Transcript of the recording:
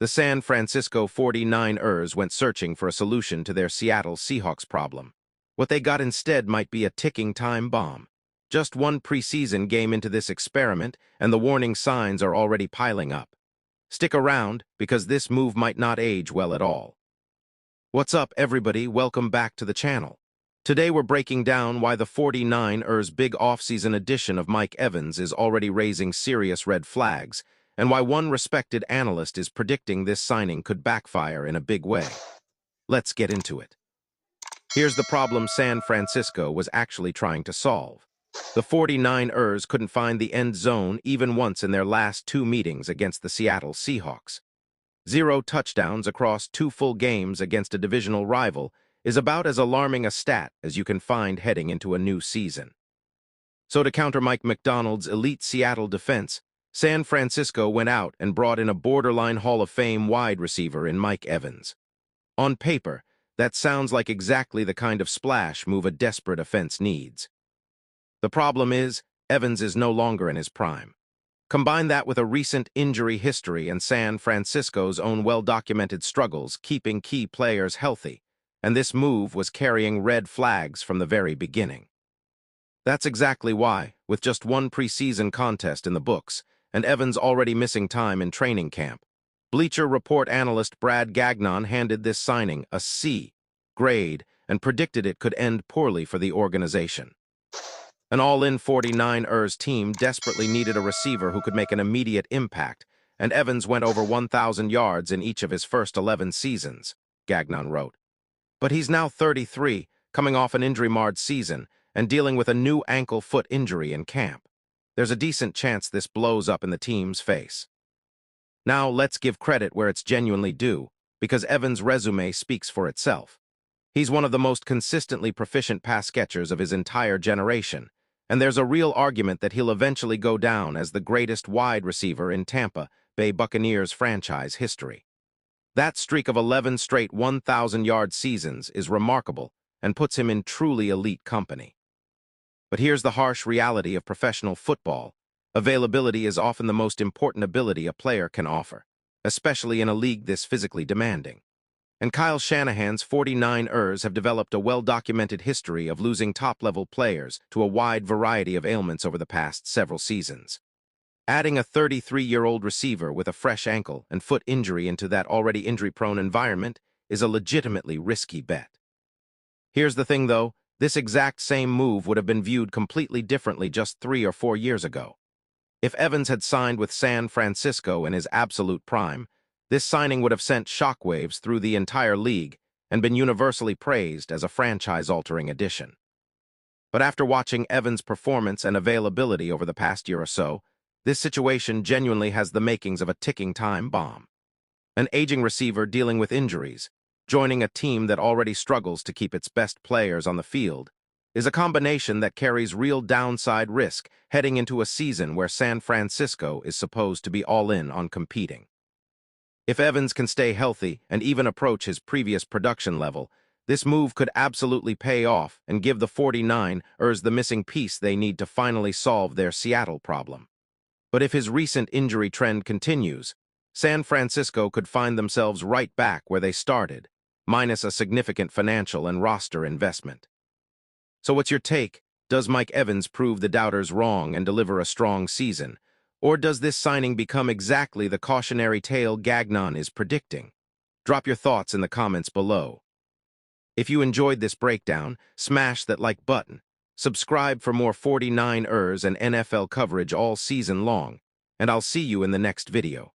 The San Francisco 49ers went searching for a solution to their Seattle Seahawks problem. What they got instead might be a ticking time bomb. Just one preseason game into this experiment, and the warning signs are already piling up. Stick around, because this move might not age well at all. What's up, everybody? Welcome back to the channel. Today we're breaking down why the 49ers' big offseason addition of Mike Evans is already raising serious red flags, and why one respected analyst is predicting this signing could backfire in a big way. Let's get into it. Here's the problem San Francisco was actually trying to solve. The 49ers couldn't find the end zone even once in their last two meetings against the Seattle Seahawks. 0 touchdowns across 2 full games against a divisional rival is about as alarming a stat as you can find heading into a new season. So to counter Mike Macdonald's elite Seattle defense, San Francisco went out and brought in a borderline Hall of Fame wide receiver in Mike Evans. On paper, that sounds like exactly the kind of splash move a desperate offense needs. The problem is, Evans is no longer in his prime. Combine that with a recent injury history and San Francisco's own well-documented struggles keeping key players healthy, and this move was carrying red flags from the very beginning. That's exactly why, with just one preseason contest in the books, and Evans already missing time in training camp, Bleacher Report analyst Brad Gagnon handed this signing a C grade and predicted it could end poorly for the organization. An all-in 49ers team desperately needed a receiver who could make an immediate impact, and Evans went over 1,000 yards in each of his first 11 seasons, Gagnon wrote. But he's now 33, coming off an injury-marred season, and dealing with a new ankle-foot injury in camp. There's a decent chance this blows up in the team's face. Now let's give credit where it's genuinely due, because Evans' resume speaks for itself. He's one of the most consistently proficient pass catchers of his entire generation, and there's a real argument that he'll eventually go down as the greatest wide receiver in Tampa Bay Buccaneers franchise history. That streak of 11 straight 1,000-yard seasons is remarkable and puts him in truly elite company. But here's the harsh reality of professional football. Availability is often the most important ability a player can offer, especially in a league this physically demanding. And Kyle Shanahan's 49ers have developed a well-documented history of losing top-level players to a wide variety of ailments over the past several seasons. Adding a 33-year-old receiver with a fresh ankle and foot injury into that already injury-prone environment is a legitimately risky bet. Here's the thing, though. This exact same move would have been viewed completely differently just 3 or 4 years ago. If Evans had signed with San Francisco in his absolute prime, this signing would have sent shockwaves through the entire league and been universally praised as a franchise-altering addition. But after watching Evans' performance and availability over the past year or so, this situation genuinely has the makings of a ticking time bomb. An aging receiver dealing with injuries, joining a team that already struggles to keep its best players on the field, is a combination that carries real downside risk heading into a season where San Francisco is supposed to be all in on competing. If Evans can stay healthy and even approach his previous production level, this move could absolutely pay off and give the 49ers the missing piece they need to finally solve their Seattle problem. But if his recent injury trend continues, San Francisco could find themselves right back where they started, minus a significant financial and roster investment. So what's your take? Does Mike Evans prove the doubters wrong and deliver a strong season? Or does this signing become exactly the cautionary tale Gagnon is predicting? Drop your thoughts in the comments below. If you enjoyed this breakdown, smash that like button, subscribe for more 49ers and NFL coverage all season long, and I'll see you in the next video.